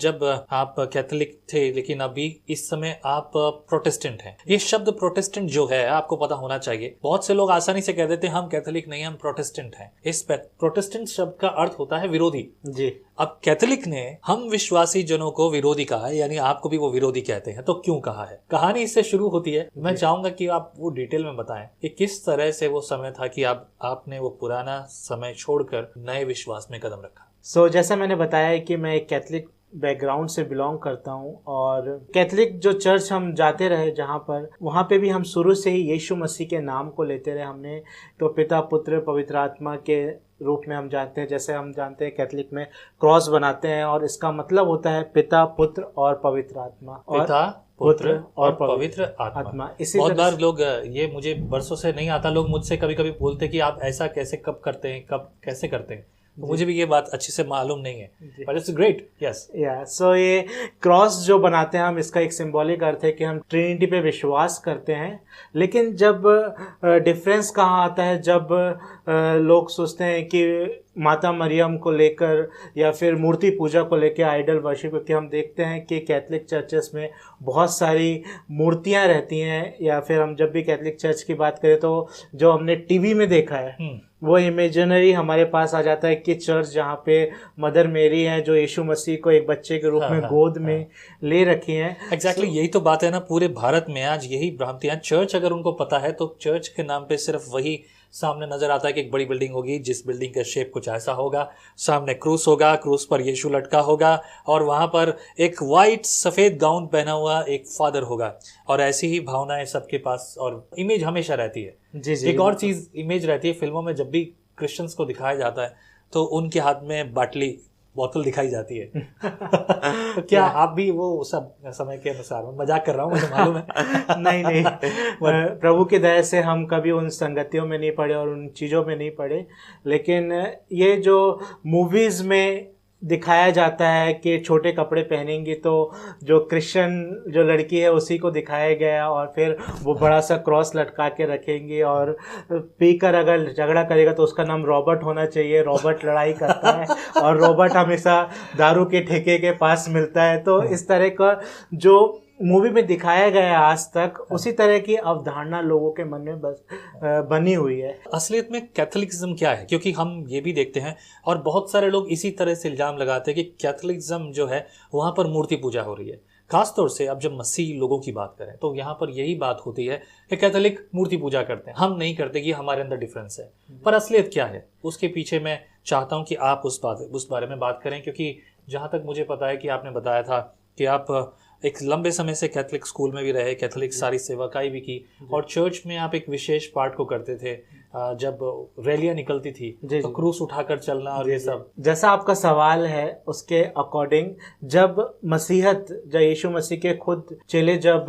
जब आप कैथोलिक थे लेकिन अभी इस समय आप प्रोटेस्टेंट हैं। ये शब्द प्रोटेस्टेंट जो है आपको पता होना चाहिए। बहुत से लोग आसानी से कह देते हैं हम कैथोलिक नहीं, हम प्रोटेस्टेंट हैं। इस प्रोटेस्टेंट शब्द का अर्थ होता है विरोधी जी। अब कैथोलिक ने हम विश्वासी जनों को विरोधी कहा है, यानी आपको भी वो विरोधी कहते हैं। तो क्यों कहा है? कहानी इससे शुरू होती है। मैं चाहूंगा कि आप वो डिटेल में बताएं कि किस तरह से वो समय था कि आपने वो पुराना समय छोड़कर नए विश्वास में कदम रखा। जैसा मैंने बताया कि मैं एक कैथोलिक बैकग्राउंड से बिलोंग करता हूं और कैथोलिक जो चर्च हम जाते रहे जहां पर, वहां पे भी हम शुरू से ही यीशु मसीह के नाम को लेते रहे। हमने तो पिता पुत्र पवित्र आत्मा के रूप में हम जानते हैं। जैसे हम जानते हैं कैथोलिक में क्रॉस बनाते हैं और इसका मतलब होता है पिता पुत्र और पवित्र आत्मा। पिता पुत्र और पवित्र आत्मा। इसी बहुत बार लोग, ये मुझे बरसों से नहीं आता, लोग मुझसे कभी कभी बोलते कि आप ऐसा कैसे कब करते हैं, कब कैसे करते हैं। तो मुझे भी ये बात अच्छे से मालूम नहीं है, बट इट्स ग्रेट। यस या सो ये क्रॉस जो बनाते हैं हम, इसका एक सिंबॉलिक अर्थ है कि हम ट्रिनिटी पे विश्वास करते हैं। लेकिन जब डिफरेंस कहाँ आता है, जब लोग सोचते हैं कि माता मरियम को लेकर या फिर मूर्ति पूजा को लेकर, आइडल वर्शिप, क्योंकि हम देखते हैं कि कैथोलिक चर्चेस में बहुत सारी मूर्तियां रहती हैं। या फिर हम जब भी कैथोलिक चर्च की बात करें तो जो हमने टीवी में देखा है वो इमेजिनरी हमारे पास आ जाता है कि चर्च जहाँ पे मदर मेरी है जो यीशु मसीह को एक बच्चे के रूप में गोद में ले रखी हैं। एग्जैक्टली यही तो बात है ना। पूरे भारत में आज यही भ्रांतियां। चर्च अगर उनको पता है तो चर्च के नाम पे सिर्फ वही सामने नजर आता है कि एक बड़ी बिल्डिंग होगी, जिस बिल्डिंग का शेप कुछ ऐसा होगा, सामने क्रूस होगा, क्रूस पर यीशु लटका होगा और वहां पर एक वाइट सफेद गाउन पहना हुआ एक फादर होगा। और ऐसी ही भावनाएं सबके पास और इमेज हमेशा रहती है। जी। एक और चीज इमेज रहती है फिल्मों में, जब भी क्रिश्चियंस को दिखाया जाता है तो उनके हाथ में बाटली बोतल दिखाई जाती है। तो क्या आप भी वो सब समय के अनुसार? मैं मजाक कर रहा हूँ, मुझे मालूम है। नहीं प्रभु की दया से हम कभी उन संगतियों में नहीं पड़े और उन चीज़ों में नहीं पड़े। लेकिन ये जो मूवीज़ में दिखाया जाता है कि छोटे कपड़े पहनेंगी तो जो क्रिश्चियन जो लड़की है उसी को दिखाया गया, और फिर वो बड़ा सा क्रॉस लटका के रखेंगी और पीकर अगर झगड़ा करेगा तो उसका नाम रॉबर्ट होना चाहिए। रॉबर्ट लड़ाई करता है और रॉबर्ट हमेशा दारू के ठेके के पास मिलता है। तो इस तरह का जो मूवी में दिखाया गया है आज तक, उसी तरह की अवधारणा लोगों के मन में बस बनी हुई है। असलियत में कैथोलिकिज्म क्या है? क्योंकि हम ये भी देखते हैं और बहुत सारे लोग इसी तरह से इल्जाम लगाते हैं कि कैथोलिकिज्म जो है वहाँ पर मूर्ति पूजा हो रही है। खासतौर से अब जब मसीह लोगों की बात करें तो यहाँ पर यही बात होती है कि कैथोलिक मूर्ति पूजा करते हैं, हम नहीं करते, कि हमारे अंदर डिफरेंस है। पर असलियत क्या है उसके पीछे मैं चाहता हूँ कि आप उस बारे में बात करें। क्योंकि जहाँ तक मुझे पता है कि आपने बताया था कि आप एक लंबे समय से कैथोलिक स्कूल में भी रहे, कैथोलिक सारी सेवाकाई भी की, और चर्च में आप एक विशेष पार्ट को करते थे जब रैलियां निकलती थी तो क्रूस उठाकर चलना और ये सब। जैसा आपका सवाल है उसके अकॉर्डिंग, जब यीशु मसीह के खुद चेले जब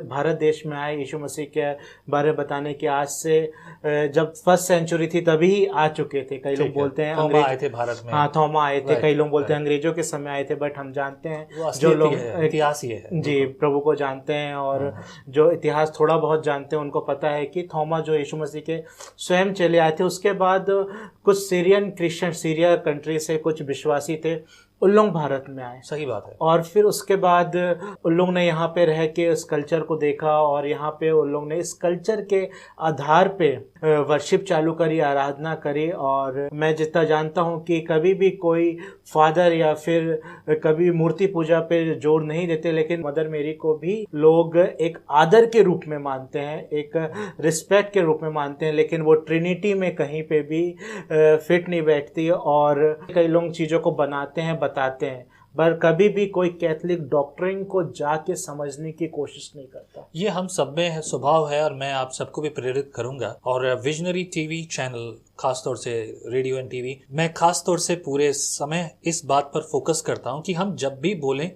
भारत देश में आए, यीशु मसीह के बारे में बताने की, आज से जब फर्स्ट सेंचुरी थी तभी आ चुके थे। कई लोग बोलते हैं अंग्रेज आए थे भारत में। हाँ, थॉमा आए थे। कई लोग बोलते हैं अंग्रेजों के समय आए थे, बट हम जानते हैं जो लोग इतिहास ही है जी प्रभु को जानते हैं और जो इतिहास थोड़ा बहुत जानते हैं उनको पता है कि थॉमा जो यीशु मसीह के स्वयं चले आए थे। उसके बाद कुछ सीरियन क्रिश्चियन, सीरिया कंट्री से कुछ विश्वासी थे, उन लोग भारत में आए। सही बात है। और फिर उसके बाद उन लोग ने यहाँ पे रह के इस कल्चर को देखा और यहाँ पे उन लोग ने इस कल्चर के आधार पे वर्शिप चालू करी, आराधना करी। और मैं जितना जानता हूँ कि कभी भी कोई फादर या फिर कभी मूर्ति पूजा पे जोर नहीं देते, लेकिन मदर मेरी को भी लोग एक आदर के रूप में मानते हैं, एक रिस्पेक्ट के रूप में मानते हैं। लेकिन वो ट्रिनिटी में कहीं पे भी फिट नहीं बैठती और कई लोग चीज़ों को बनाते हैं, बताते हैं, पर कभी भी कोई कैथोलिक डॉक्ट्रिन को जाके समझने की कोशिश नहीं करता। ये हम सब में है, स्वभाव है, और मैं आप सबको भी प्रेरित करूंगा। और विजनरी टीवी चैनल, खासतौर से रेडियो एंड टीवी, मैं खासतौर से पूरे समय इस बात पर फोकस करता हूं कि हम जब भी बोलें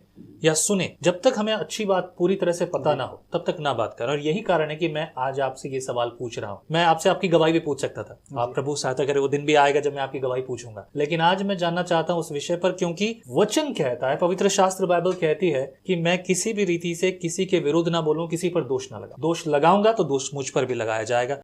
या सुने, जब तक हमें अच्छी बात पूरी तरह से पता ना हो तब तक ना बात करें। और यही कारण है कि मैं आज आपसे ये सवाल पूछ रहा हूँ। मैं आपसे आपकी गवाही भी पूछ सकता था, आप प्रभु सहायता करे वो दिन भी आएगा जब मैं आपकी गवाही पूछूंगा, लेकिन आज मैं जानना चाहता हूँ उस विषय पर, क्योंकि वचन कहता है, पवित्र शास्त्र बाइबल कहती है कि मैं किसी भी रीति से किसी के विरुद्ध ना बोलूं, किसी पर दोष ना लगाऊं। दोष लगाऊंगा तो दोष मुझ पर भी लगाया जाएगा।